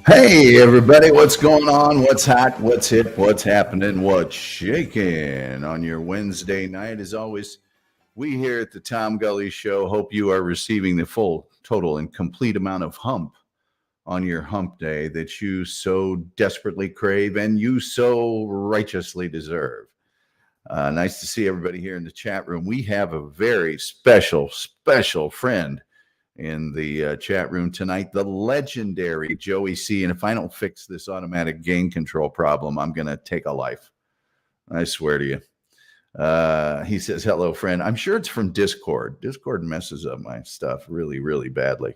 Hey everybody, what's going on? What's hot? What's hip? What's happening? What's shaking on your Wednesday night? As always, we here at the Tom Gully Show hope you are receiving the full, total, and complete amount of hump on your hump day that you so desperately crave and you so righteously deserve. Nice to see everybody here in the chat room. We have a very special friend in the chat room tonight, the legendary Joey C. And if I don't fix this automatic gain control problem, I'm going to take a life. I swear to you. He says, hello, friend. I'm sure it's from Discord. Discord messes up my stuff really, really badly.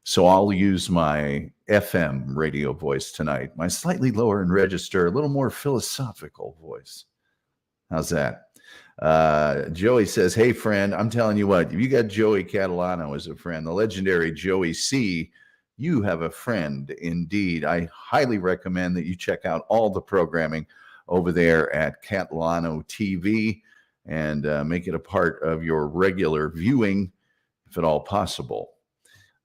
So I'll use my FM radio voice tonight, my slightly lower in register, a little more philosophical voice. How's that? Joey says, hey, friend, I'm telling you what, if you got Joey Catalano as a friend, the legendary Joey C., you have a friend indeed. I highly recommend that you check out all the programming over there at Catalano TV and make it a part of your regular viewing, if at all possible.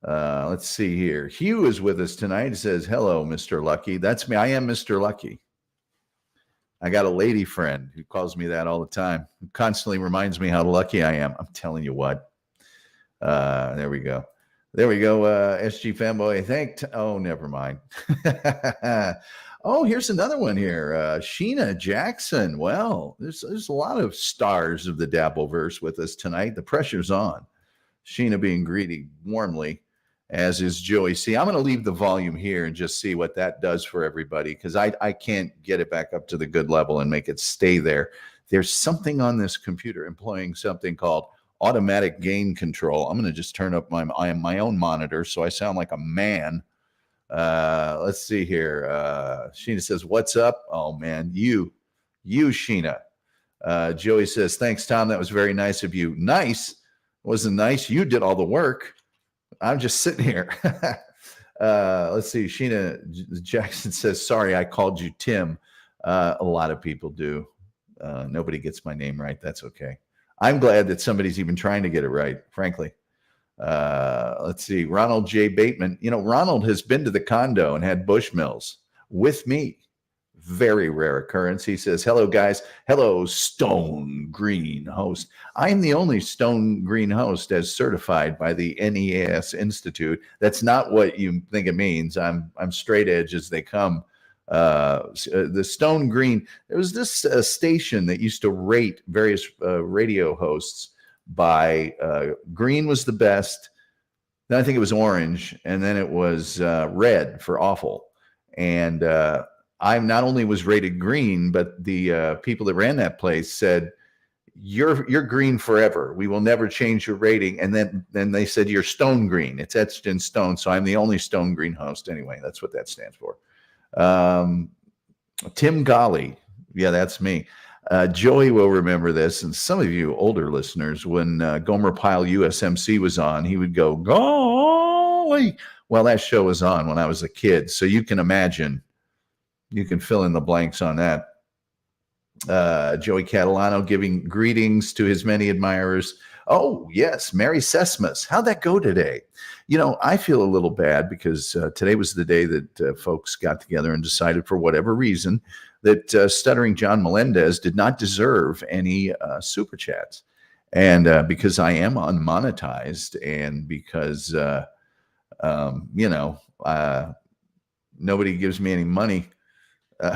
Let's see here. Hugh is with us tonight. He says, hello, Mr. Lucky. That's me. I am Mr. Lucky. I got a lady friend who calls me that all the time, who constantly reminds me how lucky I am. I'm telling you what. There we go. SG fanboy. Oh, never mind. Oh, here's another one here. Sheena Jackson. Well, there's a lot of stars of the Dabbleverse with us tonight. The pressure's on. Sheena being greeted warmly, as is Joey C. I'm going to leave the volume here and just see what that does for everybody, because I can't get it back up to the good level and make it stay there. There's something on this computer employing something called automatic gain control. I'm going to just turn up my own monitor so I sound like a man. Let's see here. Sheena says, what's up? Oh, man, you, Sheena. Joey says, thanks, Tom. That was very nice of you. Nice? Wasn't nice. You did all the work. I'm just sitting here. Let's see. Sheena Jackson says, sorry, I called you Tim. A lot of people do. Nobody gets my name right. That's okay. I'm glad that somebody's even trying to get it right, frankly. Let's see. Ronald J. Bateman. You know, Ronald has been to the condo and had Bushmills with me. Very rare occurrence. He says, hello, guys. Hello, Stone Green host. I'm the only Stone Green host as certified by the NEAS Institute. That's not what you think it means. I'm straight edge as they come. The Stone Green, there was this station that used to rate various radio hosts by green was the best. Then I think it was orange, and then it was red for awful. And I not only was rated green, but the people that ran that place said, you're green forever. We will never change your rating. And then they said, you're Stone Green. It's etched in stone. So I'm the only Stone Green host. Anyway, that's what that stands for. Tim Golly. Yeah, that's me. Joey will remember this. And some of you older listeners, when Gomer Pyle USMC was on, he would go, golly. Well, that show was on when I was a kid. So you can imagine. You can fill in the blanks on that. Joey Catalano giving greetings to his many admirers. Oh, yes, Mary Sesmas. How'd that go today? You know, I feel a little bad because today was the day that folks got together and decided for whatever reason that Stuttering John Melendez did not deserve any super chats. And because I am unmonetized and because, nobody gives me any money,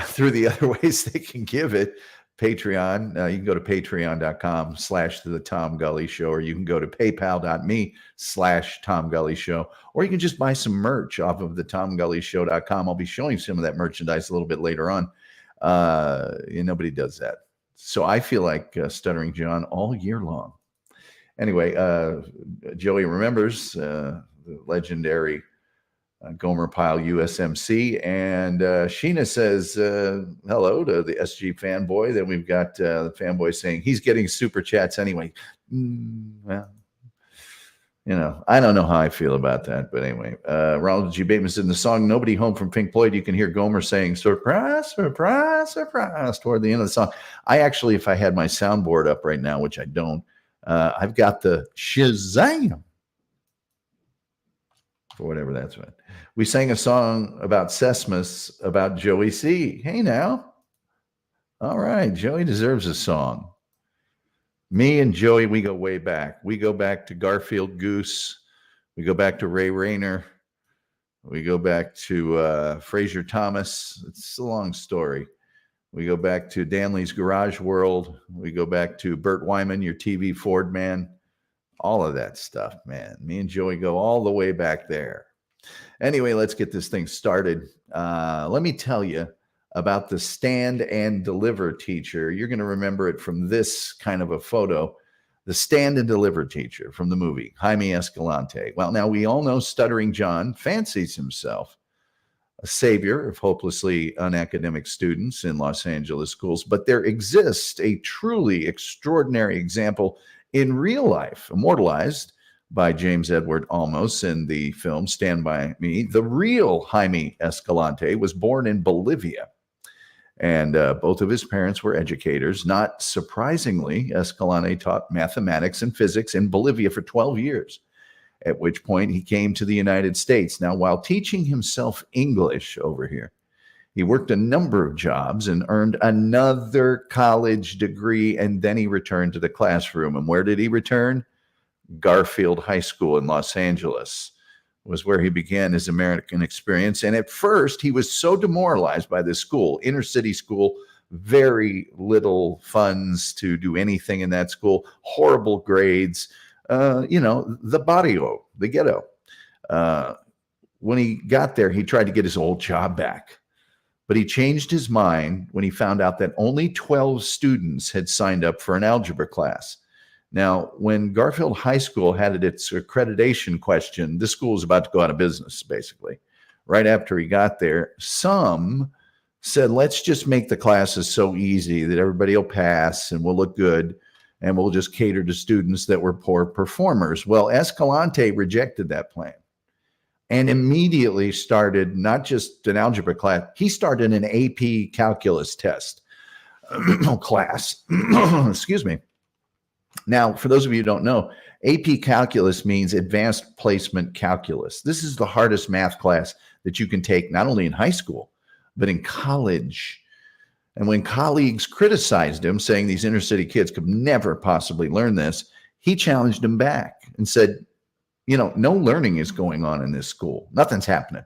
through the other ways they can give it. Patreon, you can go to patreon.com/the Tom Gully Show, or you can go to paypal.me/Tom Gully Show, or you can just buy some merch off of the TomGullyShow.com. I'll be showing some of that merchandise a little bit later on. Nobody does that. So I feel like Stuttering John all year long. Anyway, Joey remembers the legendary Gomer Pyle USMC, and Sheena says hello to the SG fanboy. Then we've got the fanboy saying he's getting super chats anyway. Well, I don't know how I feel about that, but anyway, Ronald G. Bateman said in the song "Nobody Home" from Pink Floyd, you can hear Gomer saying "surprise, surprise, surprise" toward the end of the song. I actually, if I had my soundboard up right now, which I don't, I've got the Shazam for whatever that's worth. We sang a song about Sesame about Joey C. Hey now. All right, Joey deserves a song. Me and Joey, we go way back. We go back to Garfield Goose. We go back to Ray Rayner. We go back to Fraser Thomas. It's a long story. We go back to Danley's Garage World. We go back to Burt Wyman, your TV Ford man. All of that stuff, man. Me and Joey go all the way back there. Anyway, let's get this thing started. Let me tell you about the stand and deliver teacher. You're going to remember it from this kind of a photo. The stand and deliver teacher from the movie, Jaimie Escalante. Well, now we all know Stuttering John fancies himself a savior of hopelessly unacademic students in Los Angeles schools, but there exists a truly extraordinary example in real life, immortalized by James Edward Olmos in the film Stand By Me. The real Jaimie Escalante was born in Bolivia, and both of his parents were educators. Not surprisingly, Escalante taught mathematics and physics in Bolivia for 12 years, at which point he came to the United States. Now, while teaching himself English over here, he worked a number of jobs and earned another college degree, and then he returned to the classroom. And where did he return? Garfield High School in Los Angeles was where he began his American experience. And at first, he was so demoralized by this school, inner city school, very little funds to do anything in that school, horrible grades, the barrio, the ghetto. When he got there, he tried to get his old job back. But he changed his mind when he found out that only 12 students had signed up for an algebra class. Now, when Garfield High School had its accreditation question, this school was about to go out of business, basically. Right after he got there, some said, let's just make the classes so easy that everybody will pass and we'll look good, and we'll just cater to students that were poor performers. Well, Escalante rejected that plan and immediately started not just an algebra class, he started an AP calculus test class. Excuse me. Now, for those of you who don't know, AP calculus means advanced placement calculus. This is the hardest math class that you can take, not only in high school, but in college. And when colleagues criticized him, saying these inner city kids could never possibly learn this, he challenged them back and said, no learning is going on in this school. Nothing's happening.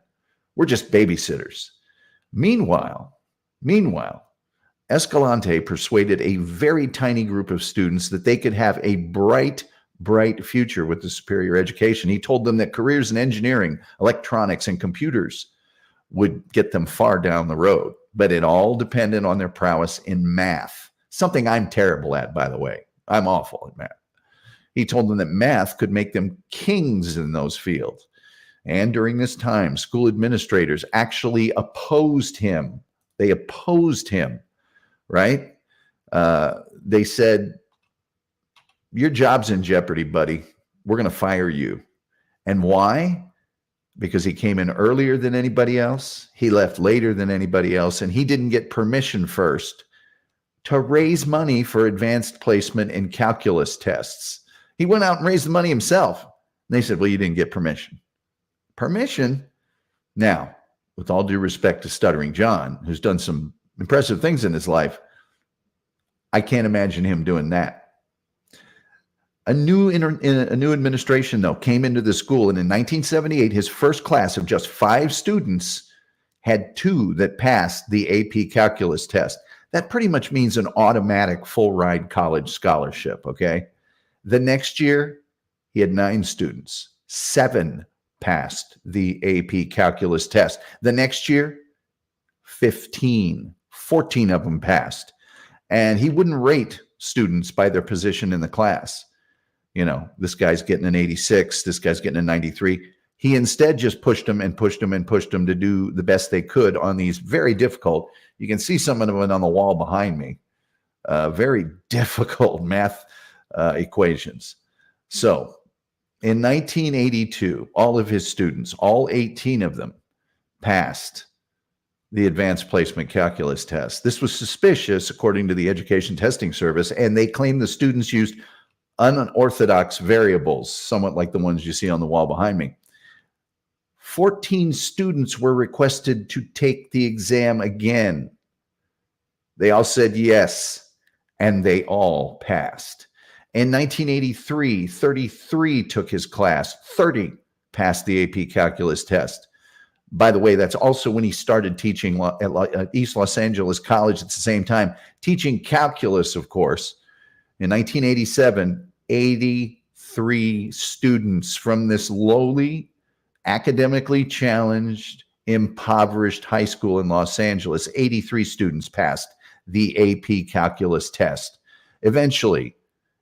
We're just babysitters. Meanwhile, Escalante persuaded a very tiny group of students that they could have a bright future with the superior education. He told them that careers in engineering, electronics, and computers would get them far down the road, but it all depended on their prowess in math, something I'm terrible at, by the way. I'm awful at math. He told them that math could make them kings in those fields. And during this time, school administrators actually opposed him. They opposed him. Right? They said, your job's in jeopardy, buddy. We're going to fire you. And why? Because he came in earlier than anybody else. He left later than anybody else. And he didn't get permission first to raise money for advanced placement in calculus tests. He went out and raised the money himself. And they said, well, you didn't get permission. Permission? Now, with all due respect to Stuttering John, who's done some impressive things in his life, I can't imagine him doing that. A new administration, though, came into the school, and in 1978, his first class of just 5 students had 2 that passed the AP calculus test. That pretty much means an automatic full-ride college scholarship, okay? The next year, he had 9 students. 7 passed the AP calculus test. The next year, 15. 14 of them passed. And he wouldn't rate students by their position in the class. This guy's getting an 86, this guy's getting a 93. He instead just pushed them to do the best they could on these very difficult, you can see some of them on the wall behind me, very difficult math equations. So in 1982, all of his students, all 18 of them, passed the advanced placement calculus test. This was suspicious, according to the Education Testing Service, and they claimed the students used unorthodox variables, somewhat like the ones you see on the wall behind me. 14 students were requested to take the exam again. They all said yes, and they all passed. In 1983, 33 took his class, 30 passed the AP Calculus test. By the way, that's also when he started teaching at East Los Angeles College at the same time, teaching calculus, of course. In 1987, 83 students from this lowly, academically challenged, impoverished high school in Los Angeles, 83 students passed the AP Calculus test. Eventually,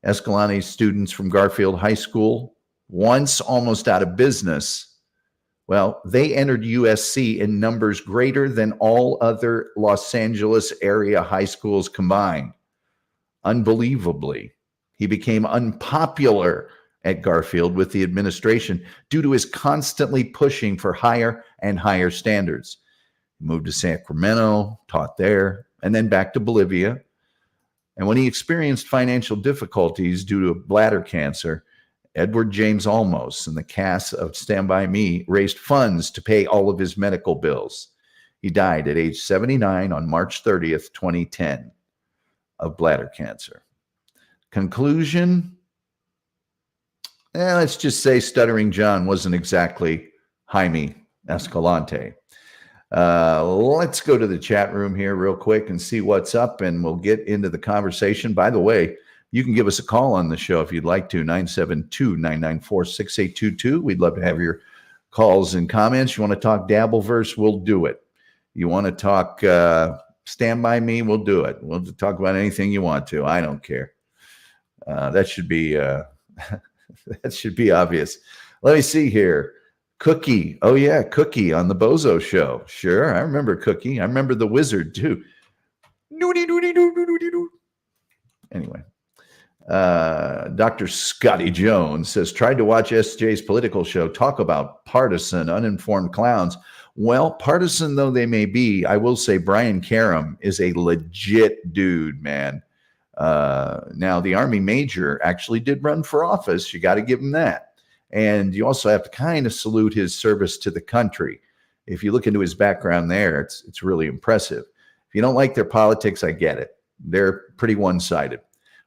Escalante students from Garfield High School, once almost out of business, well, they entered USC in numbers greater than all other Los Angeles area high schools combined. Unbelievably, he became unpopular at Garfield with the administration due to his constantly pushing for higher and higher standards. He moved to Sacramento, taught there, and then back to Bolivia. And when he experienced financial difficulties due to bladder cancer, Edward James Olmos and the cast of Stand By Me raised funds to pay all of his medical bills. He died at age 79 on March 30th, 2010, of bladder cancer. Conclusion? Let's just say Stuttering John wasn't exactly Jaimie Escalante. Let's go to the chat room here real quick and see what's up, and we'll get into the conversation. By the way, you can give us a call on the show if you'd like to, 972-994-6822. We'd love to have your calls and comments. You want to talk Dabbleverse, we'll do it. You want to talk Stand By Me, we'll do it. We'll talk about anything you want to. I don't care. That should be that should be obvious. Let me see here. Cookie. Oh, yeah, Cookie on the Bozo Show. Sure, I remember Cookie. I remember the Wizard, too. Anyway. Dr. Scotty Jones says, tried to watch SJ's political show, talk about partisan, uninformed clowns. Well, partisan though they may be, I will say Brian Karem is a legit dude, man. Now, the Army major actually did run for office. You got to give him that. And you also have to kind of salute his service to the country. If you look into his background there, it's really impressive. If you don't like their politics, I get it. They're pretty one-sided.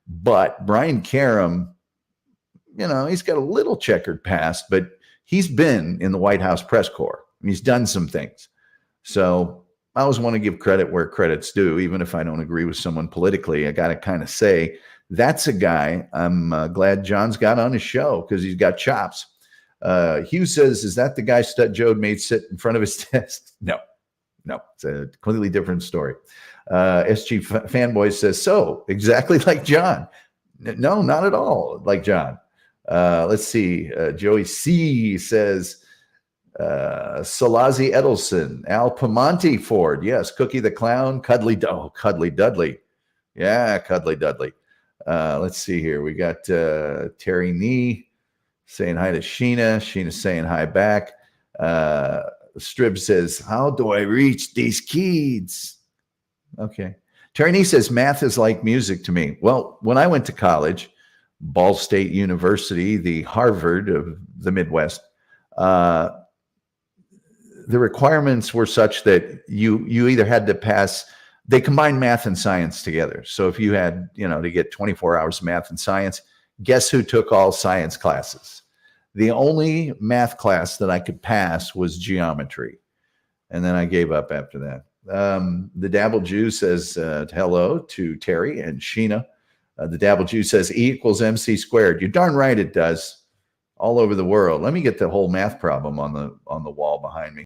But Brian Karem, he's got a little checkered past, but he's been in the White House press corps. And he's done some things. So I always want to give credit where credit's due, even if I don't agree with someone politically. I got to kind of say, that's a guy I'm glad John's got on his show because he's got chops. Hugh says, is that the guy Stud Joe made sit in front of his desk? No, it's a completely different story. SG Fanboy says, so exactly like John. No, not at all like John. Let's see. Joey C says, Salazi Edelson, Al Piemonte Ford. Yes. Cookie the Clown, Cuddly Dudley. Yeah, Cuddly Dudley. Let's see here. We got Terry Nee saying hi to Sheena. Sheena's saying hi back. Strib says, how do I reach these kids? Okay. Terry Nee says, math is like music to me. Well, when I went to college, Ball State University, the Harvard of the Midwest, the requirements were such that you either had to pass, they combined math and science together. So if you had, to get 24 hours of math and science, guess who took all science classes? The only math class that I could pass was geometry. And then I gave up after that. The Dabble Jew says hello to Terry and Sheena. The Dabble Jew says E equals MC squared. You're darn right it does. All over the world. Let me get the whole math problem on the wall behind me.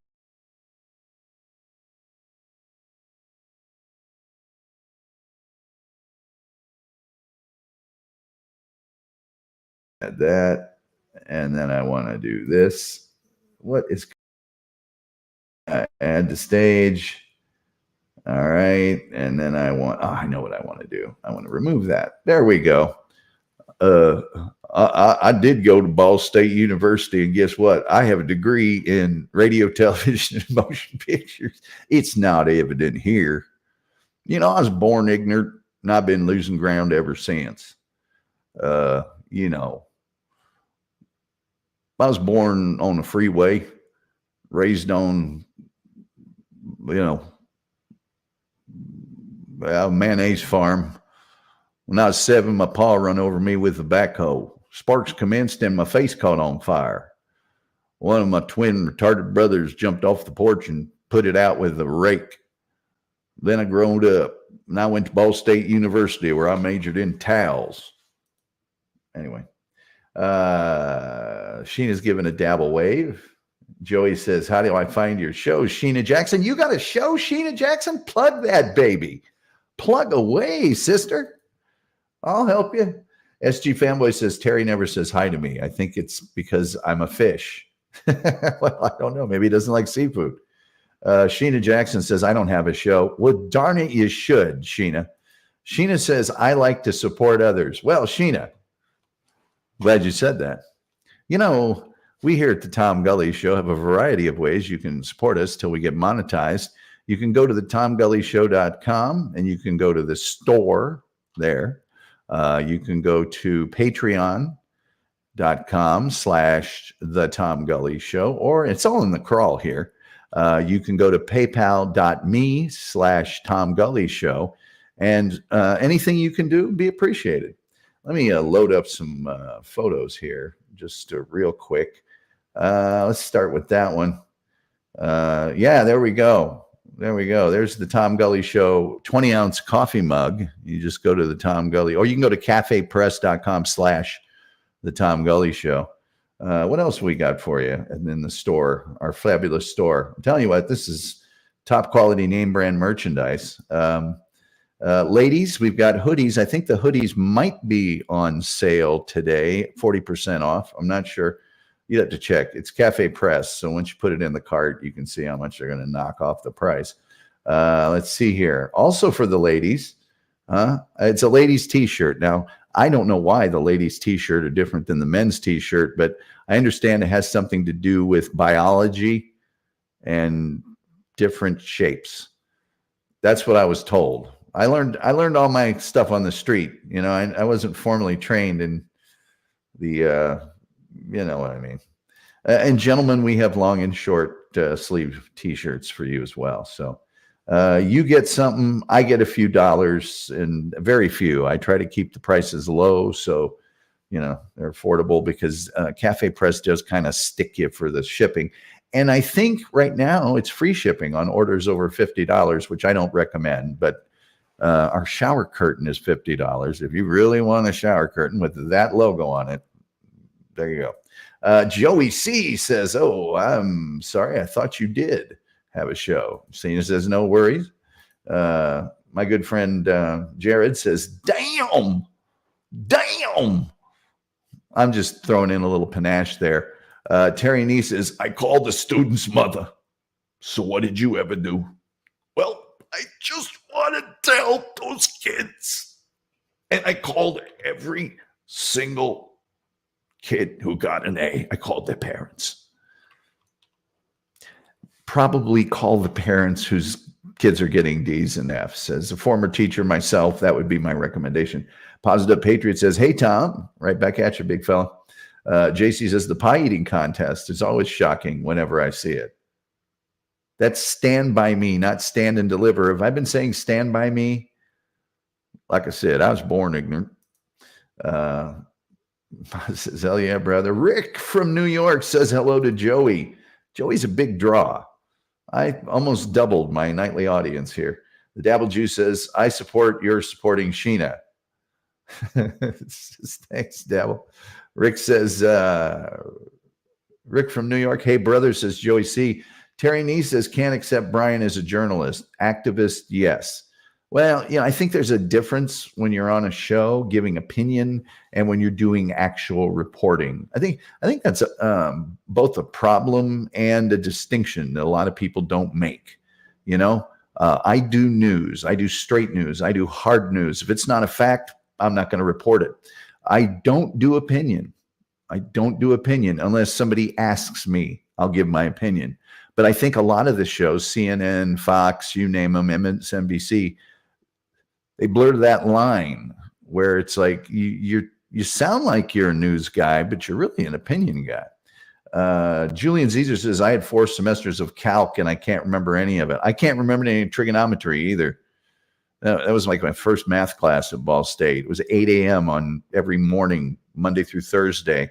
Add that, and then I want to do this. What is add to stage? All right, and then I know what I want to do. I want to remove that. There we go. I did go to Ball State University, and guess what? I have a degree in radio, television, and motion pictures. It's not evident here. I was born ignorant, and I've been losing ground ever since. I was born on a freeway. raised on, a mayonnaise farm. When I was 7, my pa run over me with a backhoe. Sparks commenced and my face caught on fire. One of my twin retarded brothers jumped off the porch and put it out with a rake. Then I grown up and I went to Ball State University where I majored in towels. Anyway, Sheena's giving a dabble wave. Joey says, how do I find your show, Sheena Jackson? You got a show, Sheena Jackson? Plug that baby. Plug away, sister. I'll help you. SG Fanboy says, Terry never says hi to me. I think it's because I'm a fish. Well, I don't know. Maybe he doesn't like seafood. Sheena Jackson says, I don't have a show. Well, darn it, you should, Sheena. Sheena says, I like to support others. Well, Sheena, glad you said that. We here at the Tom Gully Show have a variety of ways you can support us till we get monetized. You can go to the TomGullyShow.com and you can go to the store there. You can go to patreon.com/the Tom Gully Show, or it's all in the crawl here. You can go to paypal.me/Tom Gully Show, and anything you can do be appreciated. Let me load up some photos here just real quick. Let's start with that one. Yeah, there we go. There's the Tom Gully Show 20-ounce coffee mug. You just go to the Tom Gully, or you can go to cafepress.com/the Tom Gully Show. What else we got for you? And then the store, our fabulous store. I'm telling you what, this is top quality name brand merchandise. Ladies, we've got hoodies. I think the hoodies might be on sale today, 40% off. I'm not sure. You'd have to check. It's Cafe Press. So once you put it in the cart, you can see how much they're going to knock off the price. Let's see here. Also for the ladies, it's a ladies t-shirt. Now, I don't know why the ladies t-shirt are different than the men's t-shirt, but I understand it has something to do with biology and different shapes. That's what I was told. I learned all my stuff on the street. I wasn't formally trained in the, you know what I mean. And gentlemen, we have long and short sleeve t-shirts for you as well. So you get something, I get a few dollars, and very few. I try to keep the prices low so they're affordable, because Cafe Press does kind of stick you for the shipping. And I think right now it's free shipping on orders over $50, which I don't recommend, but our shower curtain is $50. If you really want a shower curtain with that logo on it, there you go. Joey C says, oh, I'm sorry. I thought you did have a show. Cena says, no worries. My good friend Jared says, damn. I'm just throwing in a little panache there. Terry Nee says, I called the student's mother. So what did you ever do? Well, I just want to help those kids. And I called every single kid who got an A. I called their parents. Probably call the parents whose kids are getting D's and F's. As a former teacher myself, that would be my recommendation. Positive Patriot says, hey, Tom. Right back at you, big fella. JC says, the pie eating contest is always shocking whenever I see it. That's stand by me, not stand and deliver. Have I been saying stand by me? Like I said, I was born ignorant. Says, hell yeah, brother. Rick from New York says hello to Joey. Joey's a big draw. I almost doubled my nightly audience here. The Dabble Jew says, I support your supporting Sheena. Thanks, Dabble. Rick says, Rick from New York, hey, brother, says Joey C. Terry Nee says, can't accept Brian as a journalist. Activist, yes. Well, I think there's a difference when you're on a show giving opinion and when you're doing actual reporting. I think that's both a problem and a distinction that a lot of people don't make. I do news. I do straight news. I do hard news. If it's not a fact, I'm not going to report it. I don't do opinion. Unless somebody asks me, I'll give my opinion. But I think a lot of the shows, CNN, Fox, you name them, MSNBC, they blur that line where it's like you sound like you're a news guy, but you're really an opinion guy. Julian Caesar says, I had 4 semesters of calc and I can't remember any of it. I can't remember any trigonometry either. That was like my first math class at Ball State. It was 8 a.m. on every morning, Monday through Thursday.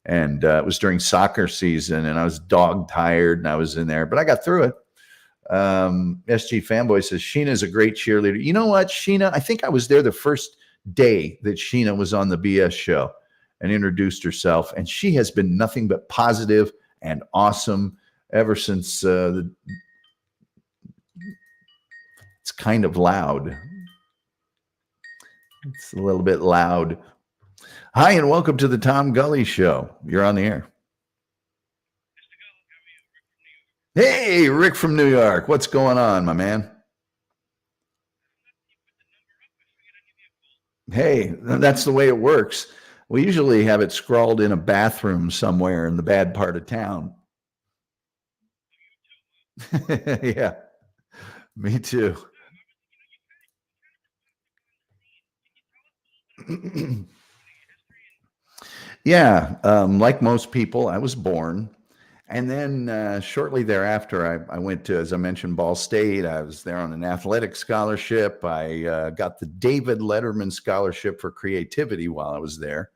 And it was during soccer season, and I was dog tired, and I was in there, but I got through it. SG Fanboy says, Sheena's a great cheerleader. You know what, Sheena? I think I was there the first day that Sheena was on the BS show and introduced herself, and she has been nothing but positive and awesome ever since. It's kind of loud. It's a little bit loud. Hi, and welcome to the Tom Gully Show. You're on the air. Hey, Rick from New York. What's going on, my man? Hey, that's the way it works. We usually have it scrawled in a bathroom somewhere in the bad part of town. Yeah, me too. Yeah, like most people, I was born. And then shortly thereafter, I went to, as I mentioned, Ball State. I was there on an athletic scholarship. I got the David Letterman Scholarship for Creativity while I was there.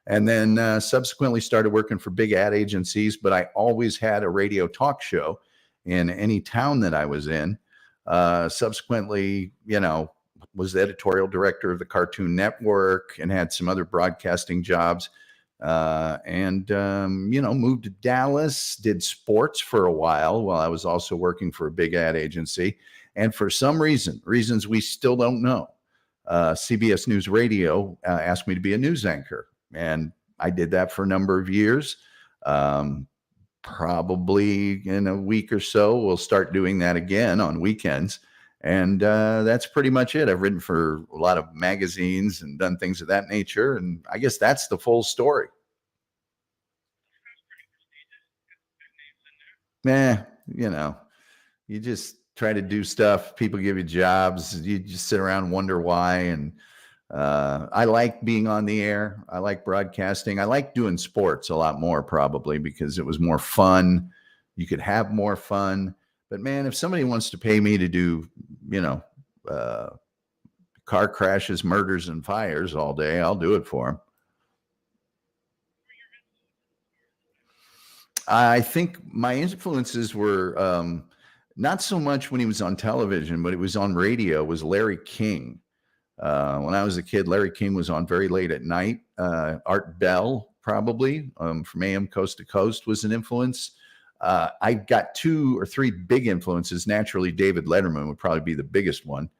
And then subsequently started working for big ad agencies. But I always had a radio talk show in any town that I was in. Subsequently, was the editorial director of the Cartoon Network and had some other broadcasting jobs. Moved to Dallas, did sports for a while I was also working for a big ad agency. And for some reasons we still don't know, CBS News Radio asked me to be a news anchor. And I did that for a number of years. Probably in a week or so, we'll start doing that again on weekends. And that's pretty much it. I've written for a lot of magazines and done things of that nature. And I guess that's the full story. You just try to do stuff. People give you jobs. You just sit around and wonder why. And I like being on the air. I like broadcasting. I like doing sports a lot more probably because it was more fun. You could have more fun. But man, if somebody wants to pay me to do, car crashes, murders, and fires all day, I'll do it for them. I think my influences were not so much when he was on television, but it was on radio, was Larry King. When I was a kid, Larry King was on very late at night. Art Bell, probably, from AM Coast to Coast was an influence. I got 2 or 3 big influences. Naturally, David Letterman would probably be the biggest one.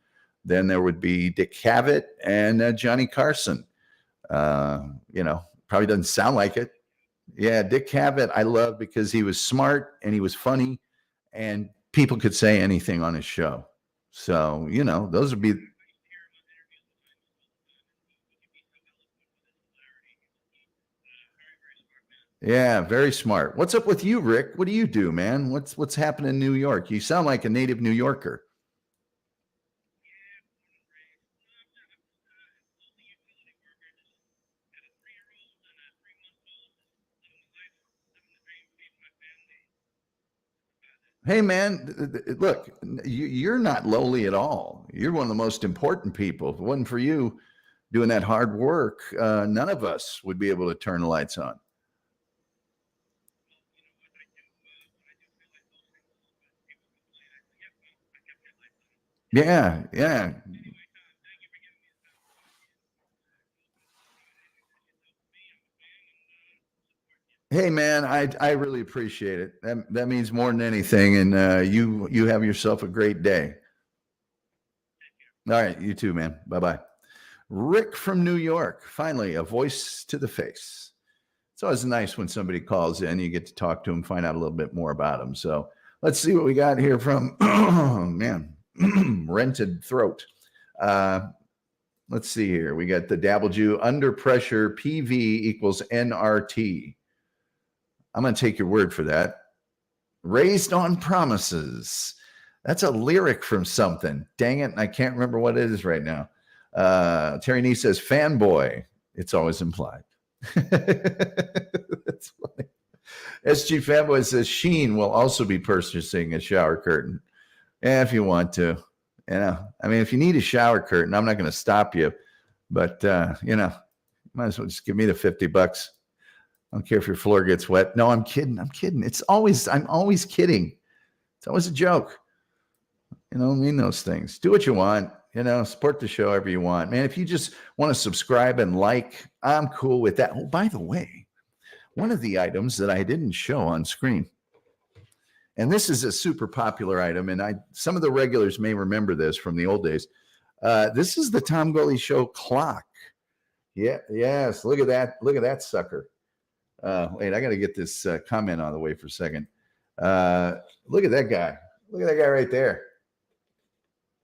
Then there would be Dick Cavett and Johnny Carson. Probably doesn't sound like it. Yeah, Dick Cavett I love because he was smart and he was funny and people could say anything on his show. So, those would be. Yeah, very smart. What's up with you, Rick? What do you do, man? What's happening in New York? You sound like a native New Yorker. Hey, man, look, you're not lowly at all. You're one of the most important people. If it wasn't for you doing that hard work, none of us would be able to turn the lights on. Yeah, yeah. Hey, man, I really appreciate it. That means more than anything. And you have yourself a great day. All right, you too, man. Bye bye. Rick from New York. Finally, a voice to the face. It's always nice when somebody calls in. You get to talk to them, find out a little bit more about them. So let's see what we got here from, oh, man, rented throat. Let's see here. We got the Dabble Jew under pressure PV equals NRT. I'm going to take your word for that. Raised on promises. That's a lyric from something. Dang it. I can't remember what it is right now. Terry Nee says, fanboy. It's always implied. That's funny. SG Fanboy says Sheen will also be purchasing a shower curtain. Yeah, if you want to. I mean, if you need a shower curtain, I'm not going to stop you. But, might as well just give me the $50. I don't care if your floor gets wet. No, I'm kidding. I'm always kidding. It's always a joke. I mean those things. Do what you want. Support the show however you want. Man, if you just want to subscribe and like, I'm cool with that. Oh, by the way, one of the items that I didn't show on screen, and this is a super popular item, and some of the regulars may remember this from the old days. This is the Tom Gully Show clock. Yeah, yes. Look at that. Look at that sucker. Wait, I got to get this comment out of the way for a second. Look at that guy. Look at that guy right there.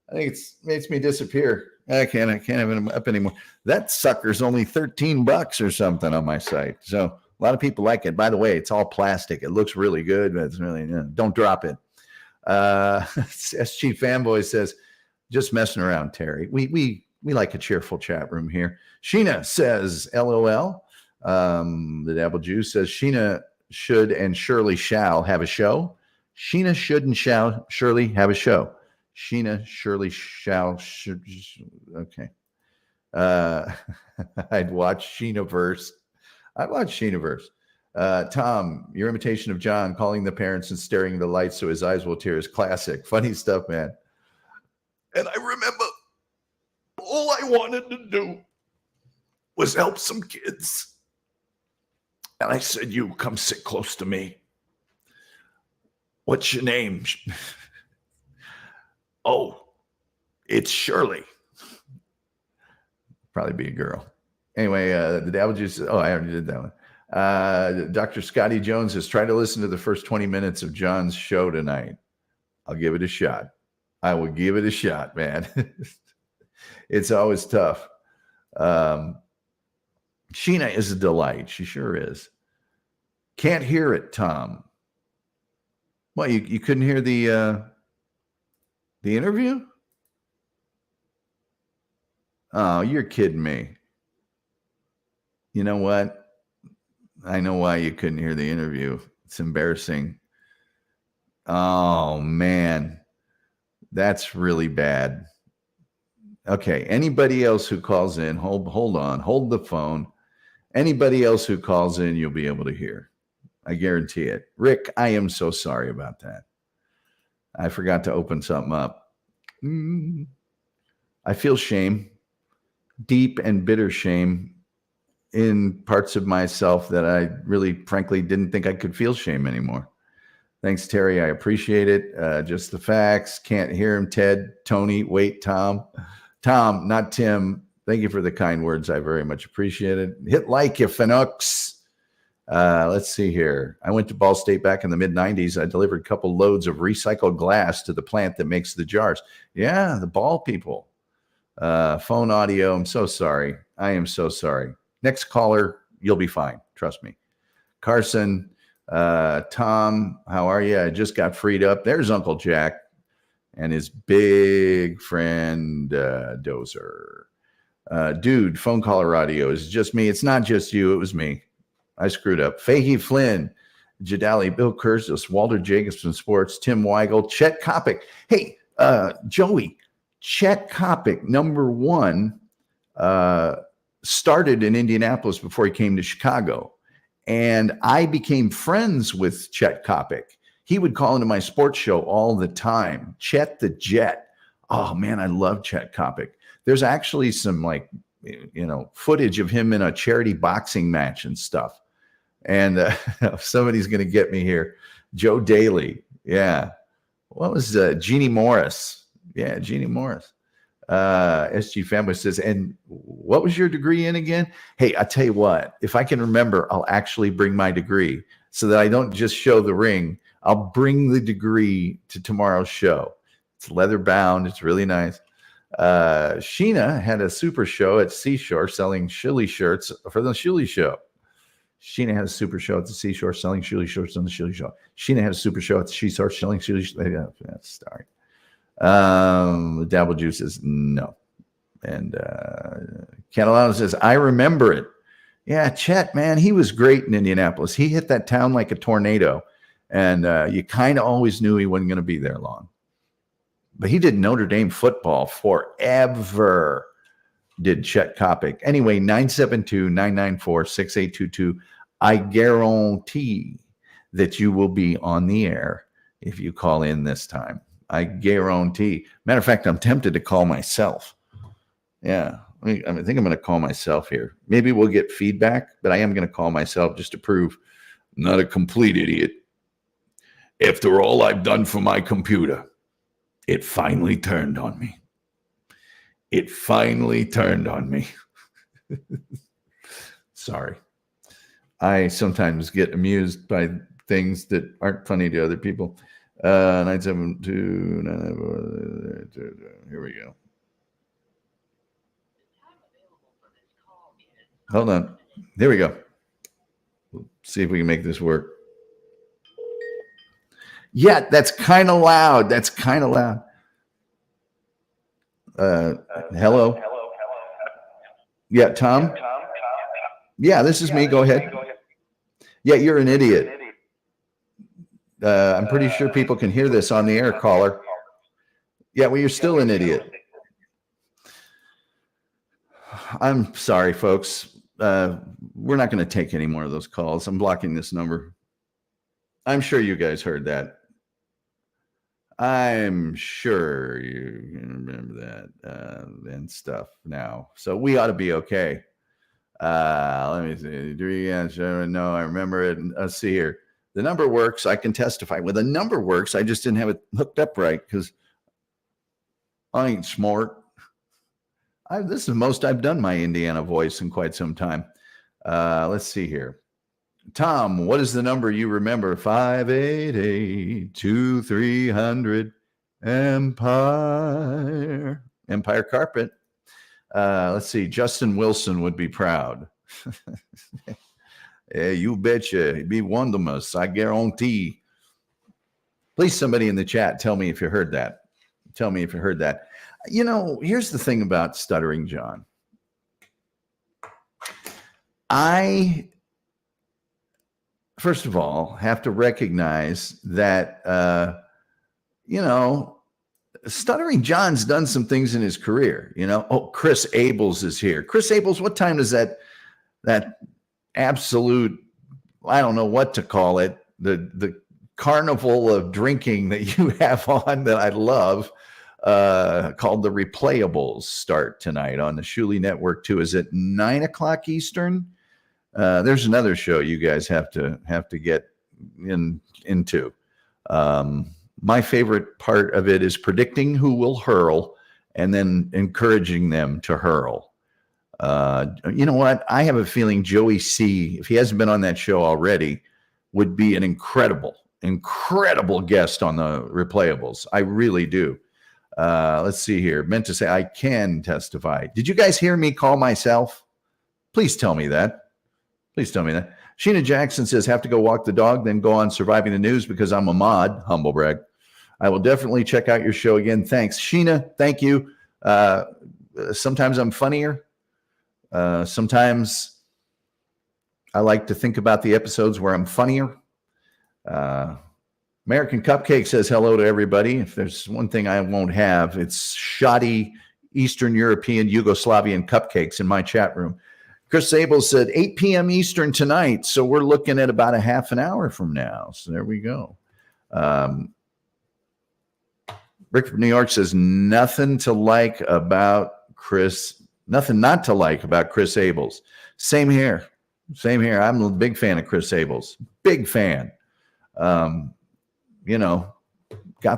I think it makes me disappear. I can't have him up anymore. That sucker's only $13 or something on my site. So a lot of people like it. By the way, it's all plastic. It looks really good, but it's really, don't drop it. SG Fanboy says, just messing around, Terry. We like a cheerful chat room here. Sheena says, LOL. The Dabble Juice says, Sheena should and surely shall have a show. Sheena should and shall surely have a show. Sheena surely shall. Okay. I'd watch Sheenaverse. I'd watch Sheenaverse. Tom, your imitation of John calling the parents and staring at the lights so his eyes will tear is classic. Funny stuff, man. And I remember all I wanted to do was help some kids. And I said, you come sit close to me. What's your name? Oh, it's Shirley. Probably be a girl. Anyway, the Dabble Juice. Oh, I already did that one. Dr. Scotty Jones has tried to listen to the first 20 minutes of John's show tonight. I'll give it a shot. I will give it a shot, man. It's always tough. Sheena is a delight. She sure is. Can't hear it, Tom. What, you couldn't hear the interview? Oh, you're kidding me. You know what? I know why you couldn't hear the interview. It's embarrassing. Oh, man. That's really bad. Okay. Anybody else who calls in, hold on, hold the phone. Anybody else who calls in, you'll be able to hear. I guarantee it. Rick, I am so sorry about that. I forgot to open something up. I feel shame, deep and bitter shame in parts of myself that I really, frankly, didn't think I could feel shame anymore. Thanks, Terry. I appreciate it. Just the facts. Can't hear him, Ted, Tony. Wait, Tom. Tom, not Tim. Thank you for the kind words. I very much appreciate it. Hit like, you Fanooks. Let's see here. I went to Ball State back in the mid-90s. I delivered a couple loads of recycled glass to the plant that makes the jars. Yeah, the Ball people. Phone audio. I'm so sorry. I am so sorry. Next caller, you'll be fine. Trust me. Carson, Tom, how are you? I just got freed up. There's Uncle Jack and his big friend Dozer. Dude, phone caller audio is just me. It's not just you. It was me. I screwed up. Fahey Flynn, Jadali, Bill Curtis, Walter Jacobson Sports, Tim Weigel, Chet Kopic. Hey, Joey, Chet Kopic, number one, started in Indianapolis before he came to Chicago. And I became friends with Chet Kopic. He would call into my sports show all the time. Chet the Jet. Oh, man, I love Chet Kopic. There's actually some footage of him in a charity boxing match and stuff. And somebody's going to get me here. Joe Daly. Yeah. What was Jeannie Morris? Yeah, Jeannie Morris. SG Family says, and what was your degree in again? Hey, I tell you what, if I can remember, I'll actually bring my degree so that I don't just show the ring. I'll bring the degree to tomorrow's show. It's leather bound. It's really nice. Sheena had a super show at Seashore selling Shilly shirts for the Shilly show. Sheena had a super show at the Seashore selling Shilly shirts on the Shilly show. Sheena had a super show at the Seashore selling Shilly shirts. That's start. The Dabble Juice says no. And Catalano says, I remember it. Yeah, Chet, man, he was great in Indianapolis. He hit that town like a tornado, and you kind of always knew he wasn't going to be there long. But he did Notre Dame football forever, did Chet Kopic. Anyway, 972-994-6822. I guarantee that you will be on the air if you call in this time. I guarantee. Matter of fact, I'm tempted to call myself. Yeah, I think I'm going to call myself here. Maybe we'll get feedback, but I am going to call myself just to prove I'm not a complete idiot. After all I've done for my computer, it finally turned on me. It finally turned on me. Sorry. I sometimes get amused by things that aren't funny to other people. 972. Here we go. Hold on. There we go. We'll see if we can make this work. Yeah, that's kind of loud. That's kind of loud. Hello. Yeah, Tom. Yeah, this is me. Go ahead. Yeah, you're an idiot. I'm pretty sure people can hear this on the air, caller. Yeah, well, you're still an idiot. I'm sorry, folks. We're not going to take any more of those calls. I'm blocking this number. I'm sure you guys heard that. I'm sure you can remember that and stuff now. So we ought to be okay. Let me see. No, I remember it. Let's see here. The number works. I can testify. Well, the number works. I just didn't have it hooked up right because I ain't smart. This is the most I've done my Indiana voice in quite some time. Let's see here. Tom, what is the number you remember? 588-2300 Empire Carpet. Let's see. Justin Wilson would be proud. Yeah, you betcha. He'd be wonderful. I guarantee. Please, somebody in the chat, tell me if you heard that. Tell me if you heard that. You know, here's the thing about Stuttering John. I, first of all, have to recognize that, Stuttering John's done some things in his career. Chris Abels is here. Chris Abels, what time does that absolute, I don't know what to call it, the carnival of drinking that you have on that I love, called The Replayables, start tonight on the Shuley Network too. Is it 9 o'clock Eastern? There's another show you guys have to get into. My favorite part of it is predicting who will hurl and then encouraging them to hurl. You know what? I have a feeling Joey C., if he hasn't been on that show already, would be an incredible guest on the Replayables. I really do. Let's see here. Meant to say I can testify. Did you guys hear me call myself? Please tell me that. Sheena Jackson says, have to go walk the dog, then go on Surviving the News because I'm a mod. Humble brag. I will definitely check out your show again. Thanks. Sheena, thank you. Sometimes I'm funnier. Sometimes I like to think about the episodes where I'm funnier. American Cupcake says hello to everybody. If there's one thing I won't have, it's shoddy Eastern European Yugoslavian cupcakes in my chat room. Chris Abel said 8 p.m. Eastern tonight. So we're looking at about a half an hour from now. So there we go. Rick from New York says nothing not to like about Chris Abels. Same here. I'm a big fan of Chris Abels. Big fan. Got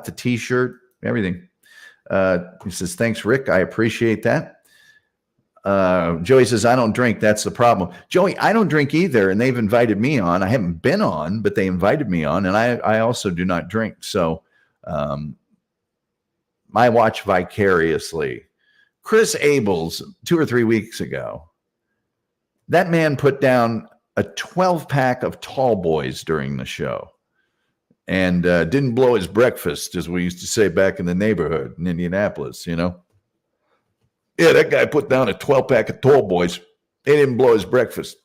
the t-shirt, everything. He says, thanks, Rick. I appreciate that. Joey says, I don't drink. That's the problem. Joey, I don't drink either. And they've invited me on. I haven't been on, but they invited me on. And I also do not drink. So I watch vicariously. Chris Abels, 2 or 3 weeks ago, that man put down a 12-pack of tall boys during the show and didn't blow his breakfast, as we used to say back in the neighborhood in Indianapolis, Yeah, that guy put down a 12-pack of tall boys. He didn't blow his breakfast.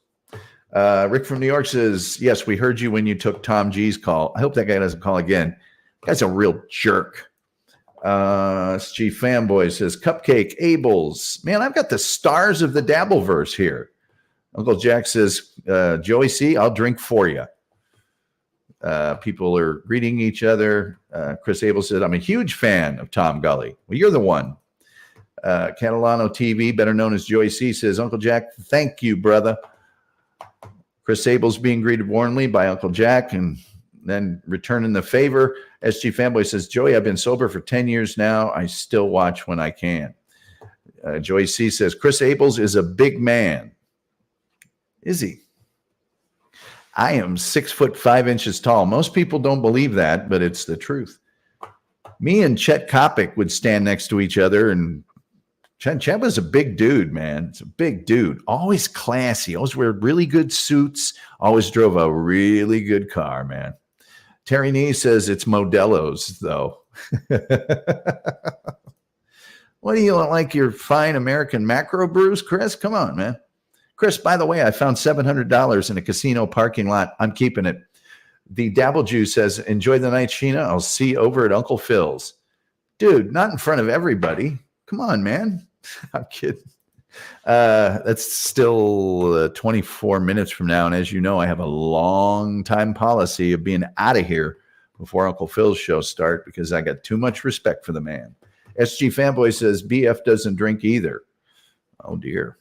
Rick from New York says, yes, we heard you when you took Tom G's call. I hope that guy doesn't call again. That guy's a real jerk. SG Fanboy says, Cupcake, Abels. Man, I've got the stars of the Dabbleverse here. Uncle Jack says, Joey C., I'll drink for you. People are greeting each other. Chris Abel said, I'm a huge fan of Tom Gully. Well, you're the one. Catalano TV, better known as Joey C., says, Uncle Jack, thank you, brother. Chris Abel's being greeted warmly by Uncle Jack and then returning the favor. SG Fanboy says, Joey, I've been sober for 10 years now. I still watch when I can. Joey C. says, Chris Abels is a big man. Is he? I am 6'5" tall. Most people don't believe that, but it's the truth. Me and Chet Kopic would stand next to each other, and Chet was a big dude, man. It's a big dude. Always classy. Always wear really good suits. Always drove a really good car, man. Terry Nee says it's Modelo's, though. What do you like your fine American macro brews, Chris? Come on, man. Chris, by the way, I found $700 in a casino parking lot. I'm keeping it. The Dabble Jew says, enjoy the night, Sheena. I'll see you over at Uncle Phil's. Dude, not in front of everybody. Come on, man. I'm kidding. That's still 24 minutes from now. And as you know, I have a long time policy of being out of here before Uncle Phil's show start because I got too much respect for the man. SG Fanboy says BF doesn't drink either. Oh, dear.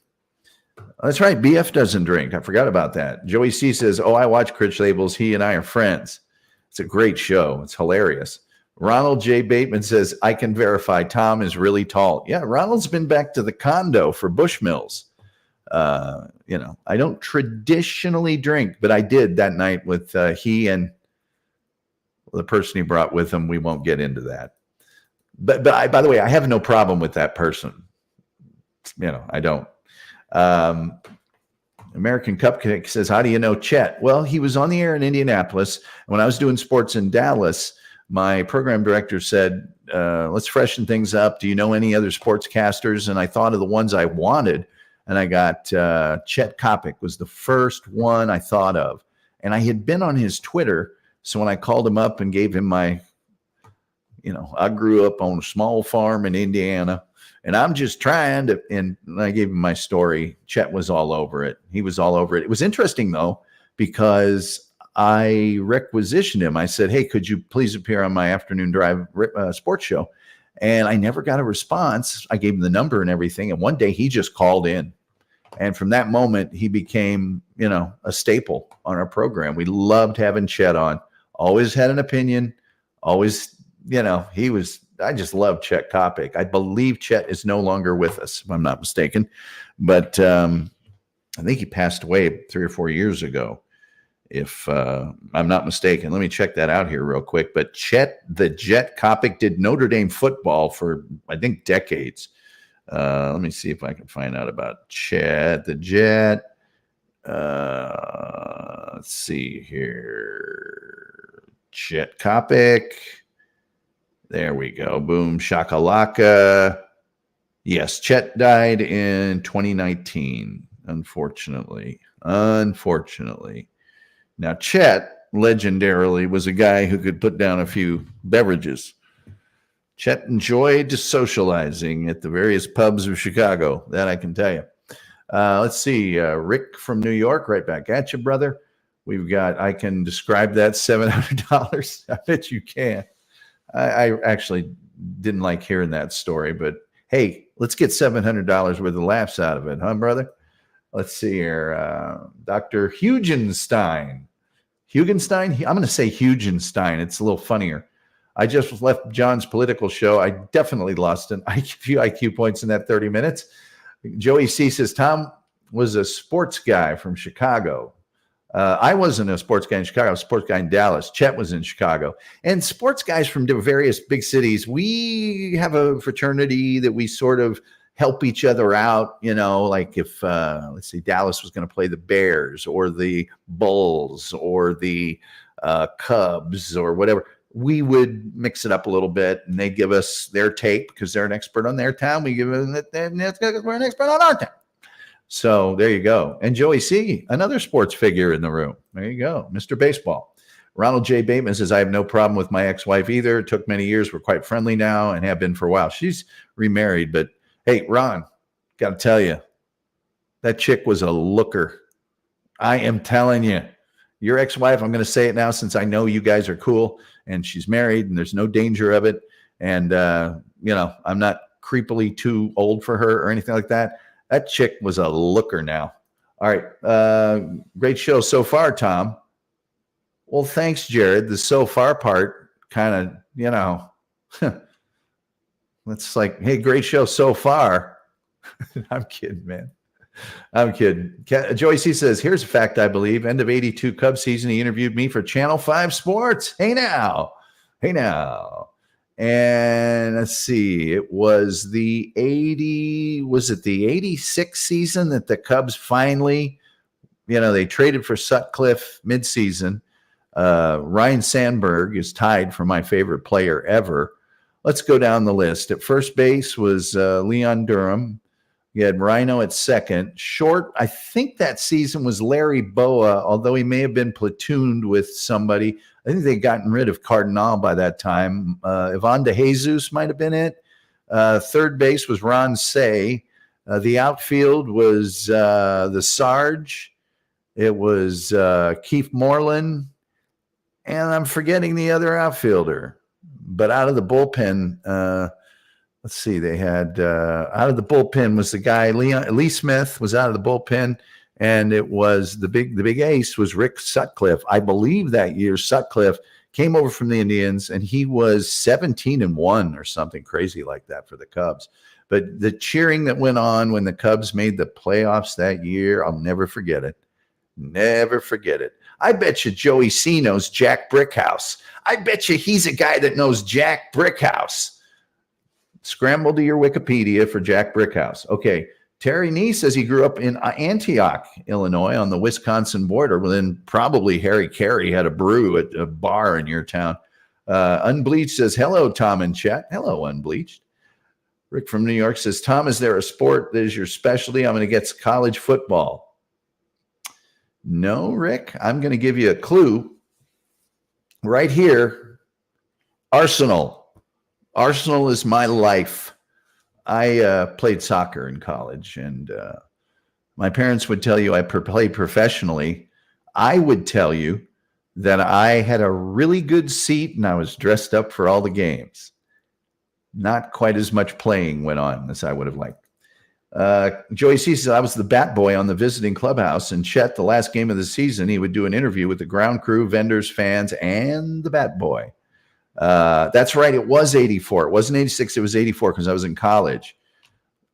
That's right. BF doesn't drink. I forgot about that. Joey C says, oh, I watch Chris Labels. He and I are friends. It's a great show. It's hilarious. Ronald J. Bateman says, I can verify Tom is really tall. Yeah, Ronald's been back to the condo for Bushmills. I don't traditionally drink, but I did that night with he and the person he brought with him. We won't get into that. But by the way, I have no problem with that person. I don't. American Cupcake says, how do you know Chet? Well, he was on the air in Indianapolis. When I was doing sports in Dallas, my program director said, let's freshen things up. Do you know any other sportscasters? And I thought of the ones I wanted, and I got Chet Kopic was the first one I thought of. And I had been on his Twitter, so when I called him up and gave him my, I grew up on a small farm in Indiana, and I'm just trying to, and I gave him my story. Chet was all over it. He was all over it. It was interesting, though, because I requisitioned him. I said, hey, could you please appear on my afternoon drive sports show? And I never got a response. I gave him the number and everything. And one day he just called in. And from that moment, he became, a staple on our program. We loved having Chet on. Always had an opinion. Always, I just love Chet Kopic. I believe Chet is no longer with us, if I'm not mistaken. But I think he passed away 3 or 4 years ago, if I'm not mistaken. Let me check that out here real quick. But Chet the Jet Kopic did Notre Dame football for, I think, decades. Let me see if I can find out about Chet the Jet. Let's see here. Chet Kopic. There we go. Boom, shakalaka. Yes, Chet died in 2019, unfortunately. Now, Chet, legendarily, was a guy who could put down a few beverages. Chet enjoyed socializing at the various pubs of Chicago. That I can tell you. Let's see. Rick from New York, right back at you, brother. We've got, I can describe that $700. I bet you can. I actually didn't like hearing that story, but hey, let's get $700 worth of laughs out of it, huh, brother? Let's see here. Dr. Hugenstein. I'm going to say Hugenstein. It's a little funnier. I just left John's political show. I definitely lost a few IQ points in that 30 minutes. Joey C says, Tom was a sports guy from Chicago. I wasn't a sports guy in Chicago. I was a sports guy in Dallas. Chet was in Chicago. And sports guys from various big cities, we have a fraternity that we sort of help each other out, like if, let's see, Dallas was going to play the Bears or the Bulls or the Cubs or whatever. We would mix it up a little bit, and they give us their take because they're an expert on their town. We give them that we're an expert on our town. So there you go. And Joey C., another sports figure in the room. There you go, Mr. Baseball. Ronald J. Bateman says, I have no problem with my ex-wife either. It took many years. We're quite friendly now and have been for a while. She's remarried, but hey, Ron, got to tell you, that chick was a looker. I am telling you, your ex-wife, I'm going to say it now since I know you guys are cool and she's married and there's no danger of it. And, I'm not creepily too old for her or anything like that. That chick was a looker now. All right. Great show so far, Tom. Well, thanks, Jared. The so far part kind of, it's like, hey, great show so far. I'm kidding, man. I'm kidding. Joey C. says, here's a fact I believe. End of 82 Cubs season, he interviewed me for Channel 5 Sports. Hey now. And let's see, it was the 86 season that the Cubs finally, they traded for Sutcliffe midseason. Ryan Sandberg is tied for my favorite player ever. Let's go down the list. At first base was Leon Durham. You had Rhino at second. Short, I think that season was Larry Boa, although he may have been platooned with somebody. I think they'd gotten rid of Cardinal by that time. Ivan De Jesus might have been it. Third base was Ron Say. The outfield was the Sarge. It was Keith Moreland. And I'm forgetting the other outfielder. But out of the bullpen, let's see, they had out of the bullpen was the guy, Lee Smith was out of the bullpen. And it was the big ace was Rick Sutcliffe. I believe that year Sutcliffe came over from the Indians and he was 17-1 or something crazy like that for the Cubs. But the cheering that went on when the Cubs made the playoffs that year, I'll never forget it. Never forget it. I bet you Joey C. knows Jack Brickhouse. I bet you he's a guy that knows Jack Brickhouse. Scramble to your Wikipedia for Jack Brickhouse. Okay. Terry Nee says he grew up in Antioch, Illinois, on the Wisconsin border. Well, then probably Harry Carey had a brew at a bar in your town. Unbleached says, hello, Tom and Chet. Hello, Unbleached. Rick from New York says, Tom, is there a sport that is your specialty? I'm going to get college football. No, Rick, I'm going to give you a clue. Right here, Arsenal. Arsenal is my life. I played soccer in college, and my parents would tell you I played professionally. I would tell you that I had a really good seat, and I was dressed up for all the games. Not quite as much playing went on as I would have liked. Joey C. says, I was the bat boy on the visiting clubhouse, and Chet, the last game of the season, he would do an interview with the ground crew, vendors, fans, and the bat boy. That's right. It was 84. It wasn't 86. It was 84 because I was in college.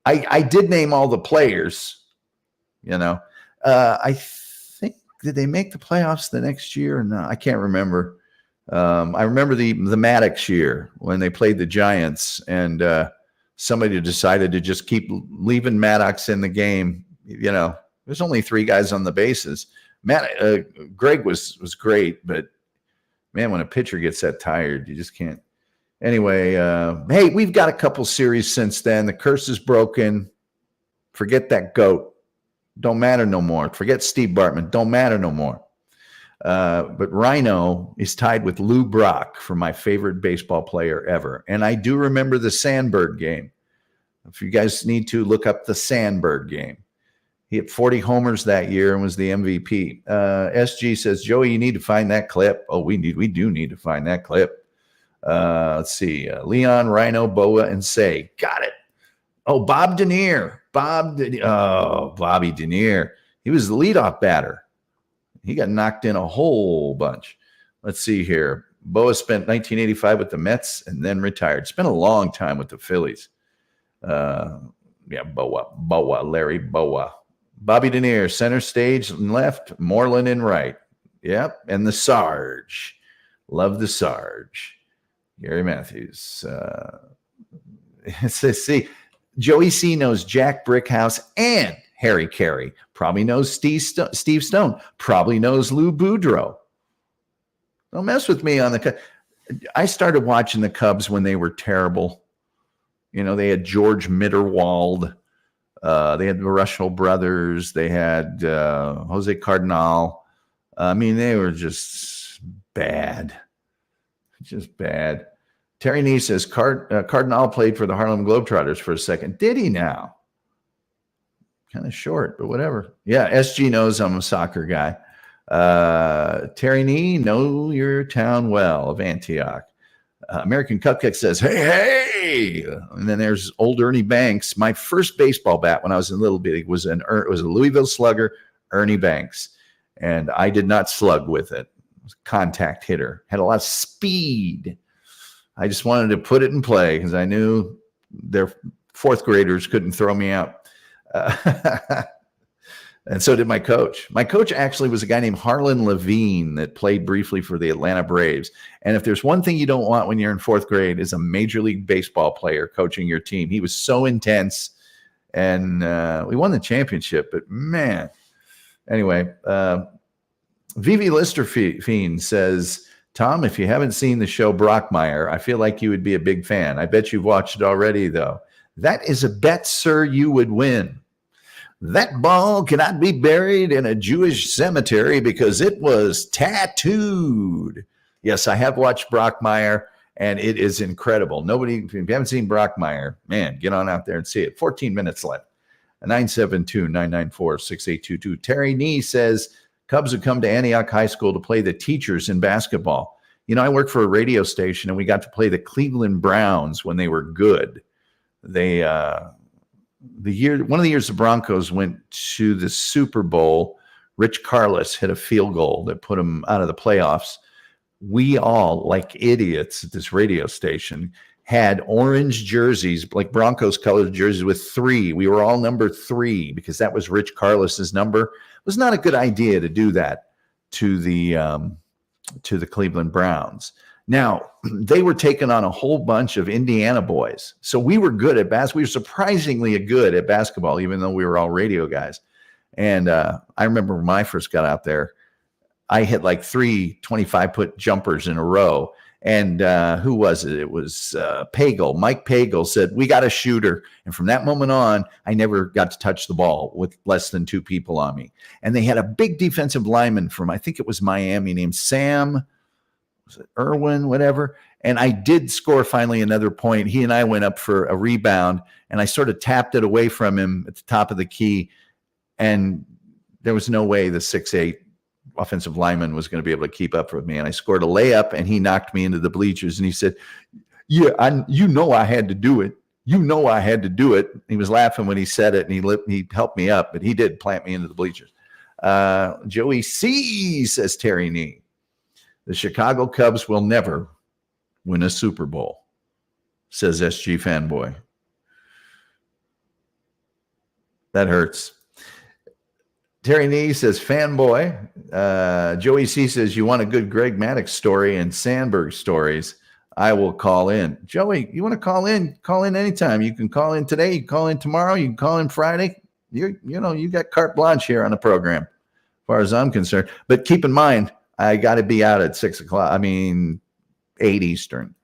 I did name all the players, I think, did they make the playoffs the next year or not? I can't remember. I remember the Maddox year when they played the Giants and somebody decided to just keep leaving Maddox in the game. There's only 3 guys on the bases. Greg was great, but man, when a pitcher gets that tired, you just can't. Anyway, hey, we've got a couple series since then. The curse is broken. Forget that GOAT. Don't matter no more. Forget Steve Bartman. Don't matter no more. But Rhino is tied with Lou Brock for my favorite baseball player ever. And I do remember the Sandberg game. If you guys need to, look up the Sandberg game. He hit 40 homers that year and was the MVP. SG says, Joey, you need to find that clip. Oh, we do need to find that clip. Let's see. Leon, Rhino, Boa, and Say. Got it. Oh, Bob Denier. Bobby Denier. He was the leadoff batter. He got knocked in a whole bunch. Let's see here. Boa spent 1985 with the Mets and then retired. Spent a long time with the Phillies. Boa, Larry Boa. Bobby Denier, center stage and left, Moreland in right. Yep, and the Sarge. Love the Sarge. Gary Matthews. See, Joey C. knows Jack Brickhouse and Harry Carey. Probably knows Steve Stone. Probably knows Lou Boudreau. Don't mess with me on the. I started watching the Cubs when they were terrible. They had George Mitterwald. They had the Rushell brothers. They had Jose Cardinal. I mean, they were just bad. Just bad. Terry Nee says Cardinal played for the Harlem Globetrotters for a second. Did he now? Kind of short, but whatever. Yeah, SG knows I'm a soccer guy. Terry Nee, know your town well of Antioch. American Cupcake says, hey. And then there's old Ernie Banks. My first baseball bat when I was in Little Bitty was a Louisville Slugger, Ernie Banks. And I did not slug with it. It was a contact hitter. Had a lot of speed. I just wanted to put it in play because I knew their fourth graders couldn't throw me out. And so did my coach. My coach actually was a guy named Harlan Levine that played briefly for the Atlanta Braves. And if there's one thing you don't want when you're in fourth grade is a Major League Baseball player coaching your team. He was so intense. And we won the championship. But, man. Anyway, Vivi Listerfiend says, Tom, if you haven't seen the show Brockmire, I feel like you would be a big fan. I bet you've watched it already, though. That is a bet, sir, you would win. That ball cannot be buried in a Jewish cemetery because it was tattooed. Yes, I have watched Brockmire, and it is incredible. If you haven't seen Brockmire, man, get on out there and see it. 14 minutes left. 972-994-6822. Terry Nee says Cubs would come to Antioch High School to play the teachers in basketball. You know, I worked for a radio station, and we got to play the Cleveland Browns when they were good. They one of the years the Broncos went to the Super Bowl, Rich Carlos hit a field goal that put them out of the playoffs. We all, like idiots at this radio station, had orange jerseys, like Broncos colored jerseys with 3. We were all number 3 because that was Rich Carlos's number. It was not a good idea to do that to the Cleveland Browns. Now, they were taking on a whole bunch of Indiana boys. So we were good at basketball. We were surprisingly good at basketball, even though we were all radio guys. And I remember when I first got out there, I hit like 3 25-foot jumpers in a row. And who was it? It was Pagel. Mike Pagel said, we got a shooter. And from that moment on, I never got to touch the ball with less than 2 people on me. And they had a big defensive lineman from, I think it was Miami, named Sam, was it Irwin, whatever. And I did score finally another point. He and I went up for a rebound, and I sort of tapped it away from him at the top of the key. And there was no way the 6'8" offensive lineman was going to be able to keep up with me. And I scored a layup, and he knocked me into the bleachers. And he said, yeah, I had to do it. You know I had to do it. He was laughing when he said it, and he helped me up, but he did plant me into the bleachers. Joey C. says Terry Nee. The Chicago Cubs will never win a Super Bowl, says SG Fanboy. That hurts. Terry Nee says, fanboy. Joey C. says, you want a good Greg Maddux story and Sandberg stories, I will call in. Joey, you want to call in? Call in anytime. You can call in today. You can call in tomorrow. You can call in Friday. You got carte blanche here on the program, as far as I'm concerned. But keep in mind, I got to be out at 6 o'clock. 8 Eastern.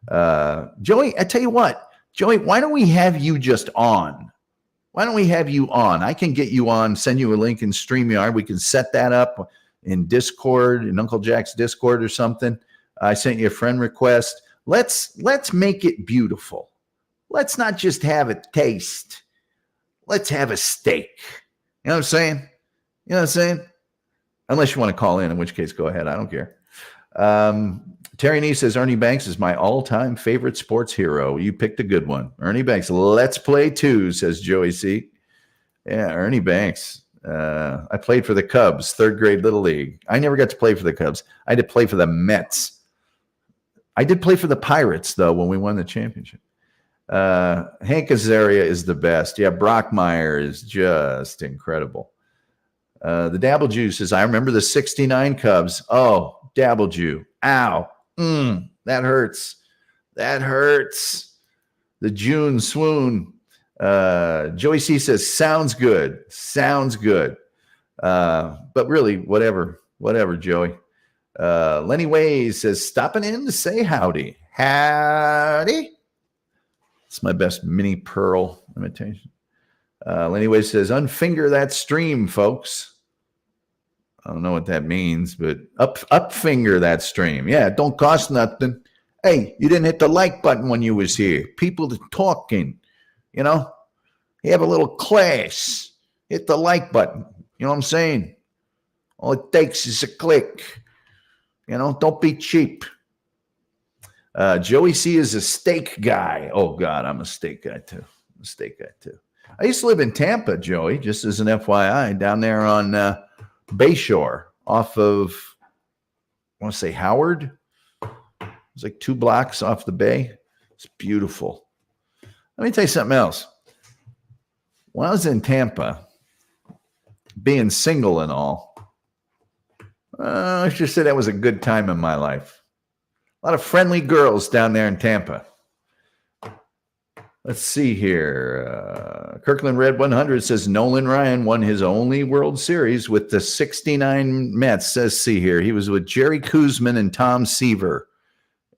Joey, I tell you what, Joey, why don't we have you just on? Why don't we have you on? I can get you on, send you a link in StreamYard. We can set that up in Discord, in Uncle Jack's Discord or something. I sent you a friend request. Let's make it beautiful. Let's not just have a taste. Let's have a steak. You know what I'm saying? You know what I'm saying? Unless you want to call in which case, go ahead. I don't care. Terry Nee says, Ernie Banks is my all-time favorite sports hero. You picked a good one. Ernie Banks, let's play 2, says Joey C. Yeah, Ernie Banks. I played for the Cubs, 3rd grade Little League. I never got to play for the Cubs. I had to play for the Mets. I did play for the Pirates, though, when we won the championship. Hank Azaria is the best. Yeah, Brockmire is just incredible. The Dabble Jew says, I remember the 69 Cubs. Oh, Dabble Jew. Ow. That hurts. That hurts. The June swoon. Joey C says, sounds good. Sounds good. But really, whatever, Joey. Lenny Ways says, stopping in to say howdy. Howdy. It's my best Minnie Pearl imitation. Anyway, says, unfinger that stream, folks. I don't know what that means, but up finger that stream. Yeah, it don't cost nothing. Hey, you didn't hit the like button when you was here. People talking, you know. You have a little class. Hit the like button. You know what I'm saying? All it takes is a click. You know, don't be cheap. Joey C is a steak guy. Oh, God, I'm a steak guy, too. I used to live in Tampa, Joey, just as an FYI, down there on Bayshore off of, I want to say Howard. It's like 2 blocks off the bay. It's beautiful. Let me tell you something else. When I was in Tampa, being single and all, I should say that was a good time in my life. A lot of friendly girls down there in Tampa. Let's see here. Kirkland Red 100 says Nolan Ryan won his only World Series with the 69 Mets. Says, see here. He was with Jerry Koosman and Tom Seaver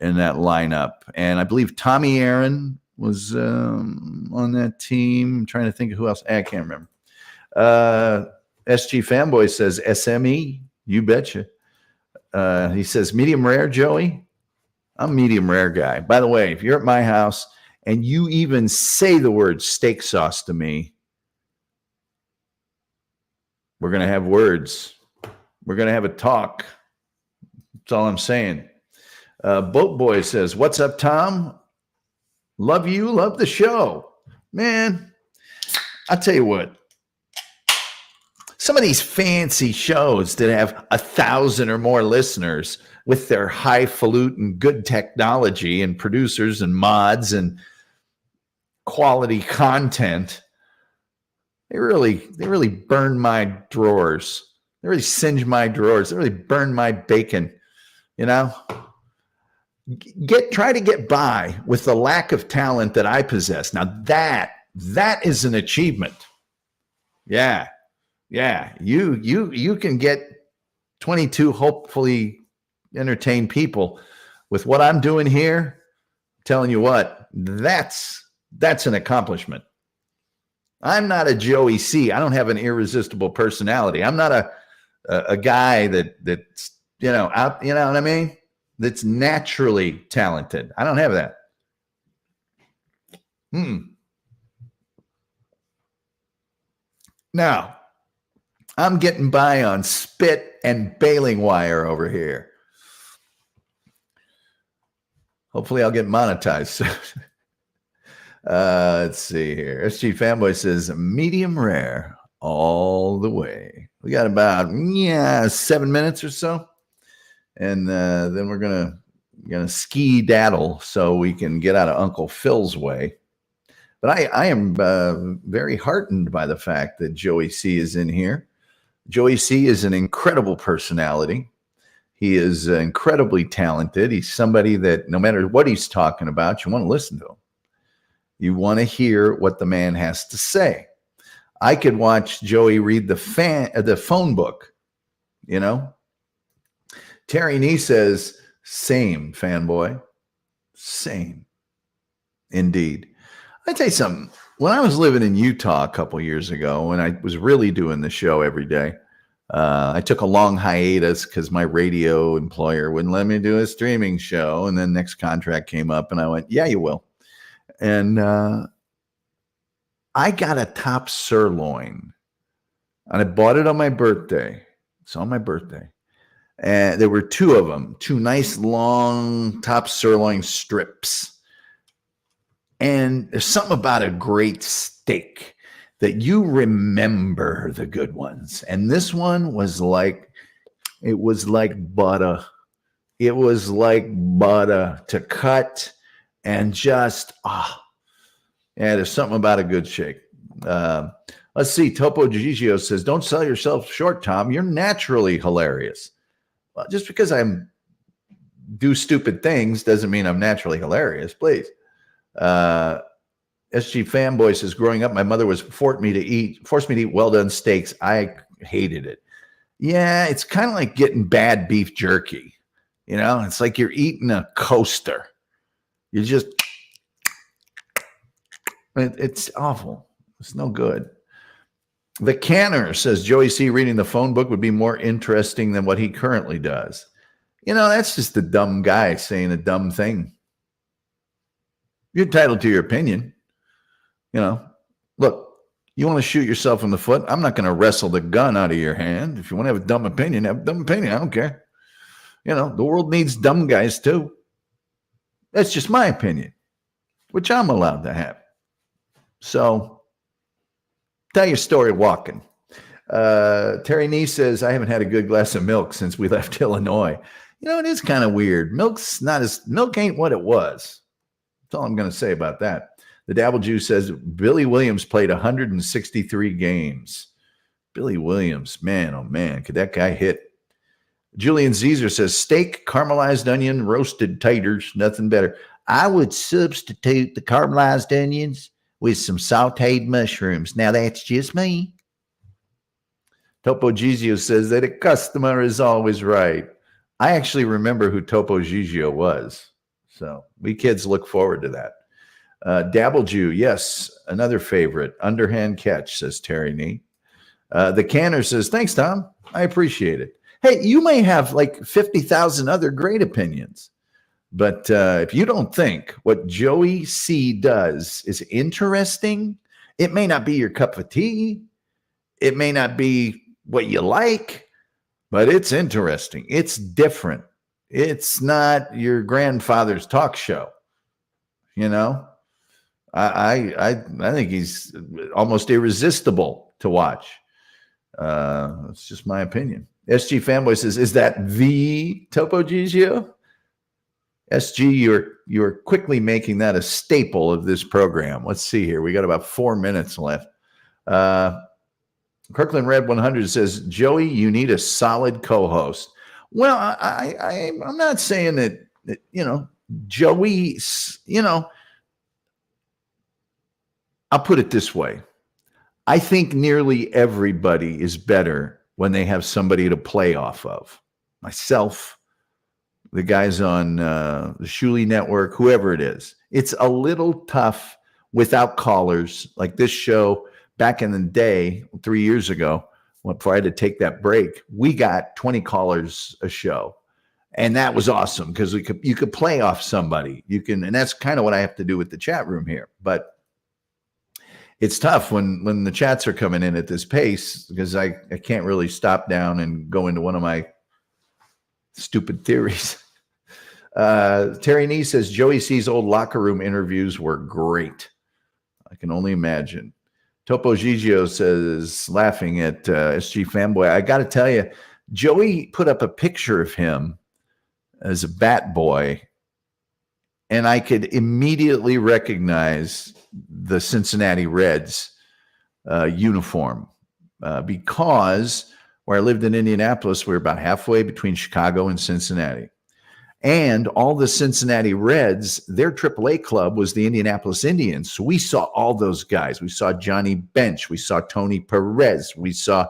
in that lineup. And I believe Tommy Aaron was on that team. I'm trying to think of who else. I can't remember. SG Fanboy says SME. You betcha. He says medium rare, Joey. I'm a medium rare guy. By the way, if you're at my house and you even say the word steak sauce to me, we're going to have words. We're going to have a talk. That's all I'm saying. Boat Boy says, what's up, Tom? Love you. Love the show. Man, I'll tell you what. Some of these fancy shows that have 1,000 or more listeners with their highfalutin good technology and producers and mods and quality content, they really burn my drawers. They really singe my drawers. They really burn my bacon. You know, try to get by with the lack of talent that I possess. Now that is an achievement. Yeah. You can get 22 hopefully entertained people with what I'm doing here. I'm telling you what, that's an accomplishment. I'm not a Joey C. I don't have an irresistible personality. I'm not a guy that's out, you know what I mean? That's naturally talented. I don't have that. Now, I'm getting by on spit and baling wire over here. Hopefully I'll get monetized. Let's see here. SG Fanboy says medium rare all the way. We got about 7 minutes or so. And then we're gonna ski daddle so we can get out of Uncle Phil's way. But I am very heartened by the fact that Joey C is in here. Joey C is an incredible personality. He is incredibly talented. He's somebody that no matter what he's talking about, you want to listen to him. You want to hear what the man has to say. I could watch Joey read the phone book, you know. Terry Nee says, same, fanboy. Same. Indeed. I tell you something. When I was living in Utah a couple years ago, when I was really doing the show every day, I took a long hiatus because my radio employer wouldn't let me do a streaming show. And then next contract came up and I went, yeah, you will. And I got a top sirloin and I bought it on my birthday. It's on my birthday. And there were 2 of them, 2 nice long top sirloin strips. And there's something about a great steak that you remember the good ones. And this one was like, it was like butter. It was like butter to cut and just, there's something about a good shake. Let's see. Topo Gigio says, don't sell yourself short, Tom. You're naturally hilarious. Well, just because I do stupid things doesn't mean I'm naturally hilarious, please. SG Fanboy says, growing up, my mother was forced me to eat well-done steaks. I hated it. Yeah, it's kind of like getting bad beef jerky. You know, it's like you're eating a coaster. You just, it's awful. It's no good. The Canner says Joey C. reading the phone book would be more interesting than what he currently does. That's just a dumb guy saying a dumb thing. You're entitled to your opinion. Look, you want to shoot yourself in the foot? I'm not going to wrestle the gun out of your hand. If you want to have a dumb opinion, have a dumb opinion. I don't care. The world needs dumb guys too. That's just my opinion, which I'm allowed to have. So, tell your story walking. Terry Nee says, I haven't had a good glass of milk since we left Illinois. It is kind of weird. Milk ain't what it was. That's all I'm going to say about that. The Dabble Jew says Billy Williams played 163 games. Billy Williams, man, oh man, could that guy hit? Julian Zezer says steak, caramelized onion, roasted taters, nothing better. I would substitute the caramelized onions with some sauteed mushrooms. Now that's just me. Topo Gigio says that a customer is always right. I actually remember who Topo Gigio was. So we kids look forward to that. Dabble Jew, yes, another favorite. Underhand catch, says Terry Nee. The Canner says, thanks, Tom. I appreciate it. Hey, you may have like 50,000 other great opinions, but if you don't think what Joey C. does is interesting, it may not be your cup of tea. It may not be what you like, but it's interesting. It's different. It's not your grandfather's talk show. I think he's almost irresistible to watch. It's just my opinion. SG Fanboy says, is that the Topo Gigio? SG, you're quickly making that a staple of this program. Let's see here. We got about 4 minutes left. Kirkland Red 100 says, Joey, you need a solid co-host. Well, I'm not saying that Joey, I'll put it this way. I think nearly everybody is better when they have somebody to play off of. Myself, the guys on the Shuley Network, whoever it is. It's a little tough without callers like this show back in the day, 3 years ago, before I had to take that break. We got 20 callers a show. And that was awesome because you could play off somebody. And that's kind of what I have to do with the chat room here. But it's tough when the chats are coming in at this pace because I can't really stop down and go into one of my stupid theories. Terry Nee says Joey C's old locker room interviews were great. I can only imagine. Topo Gigio says, laughing at SG Fanboy, I got to tell you, Joey put up a picture of him as a bat boy, and I could immediately recognize the Cincinnati Reds uniform because where I lived in Indianapolis, we were about halfway between Chicago and Cincinnati. And all the Cincinnati Reds, their AAA club was the Indianapolis Indians. So we saw all those guys. We saw Johnny Bench. We saw Tony Perez. We saw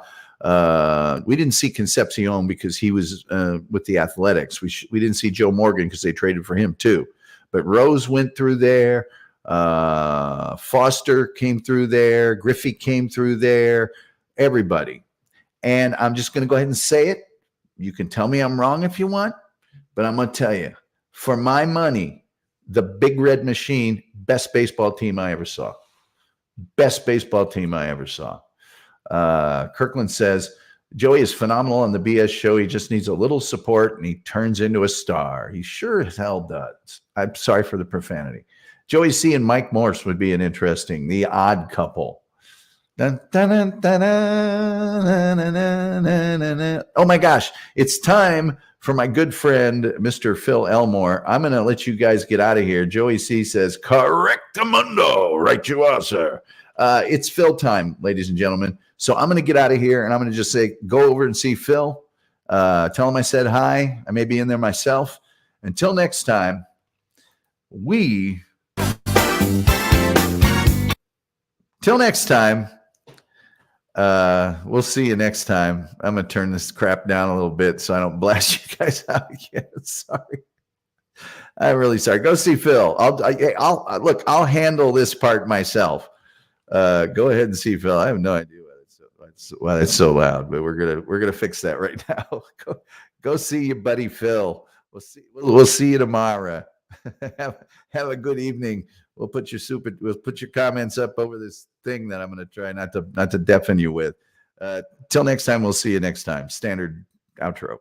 we didn't see Concepcion because he was with the Athletics. We didn't see Joe Morgan because they traded for him too. But Rose went through there. Foster came through there. Griffey came through there. Everybody. And I'm just going to go ahead and say it. You can tell me I'm wrong if you want. But I'm going to tell you, for my money, the Big Red Machine, best baseball team I ever saw. Best baseball team I ever saw. Kirkland says, Joey is phenomenal on the BS show. He just needs a little support, and he turns into a star. He sure as hell does. I'm sorry for the profanity. Joey C. and Mike Morse would be the odd couple. Oh, my gosh. It's time for my good friend, Mr. Phil Elmore. I'm going to let you guys get out of here. Joey C. says, correctamundo. Right you are, sir. It's Phil time, ladies and gentlemen. So I'm going to get out of here, and I'm going to just say, go over and see Phil. Tell him I said hi. I may be in there myself. Until next time, we'll see you next time. I'm going to turn this crap down a little bit so I don't blast you guys out again. Sorry. I'm really sorry. Go see Phil. I'll handle this part myself. Go ahead and see Phil. I have no idea why it's so loud, but we're gonna fix that right now. Go see your buddy Phil. We'll see you tomorrow. have a good evening. We'll put your comments up over this thing that I'm gonna try not to deafen you with. Till next time, we'll see you next time. Standard outro.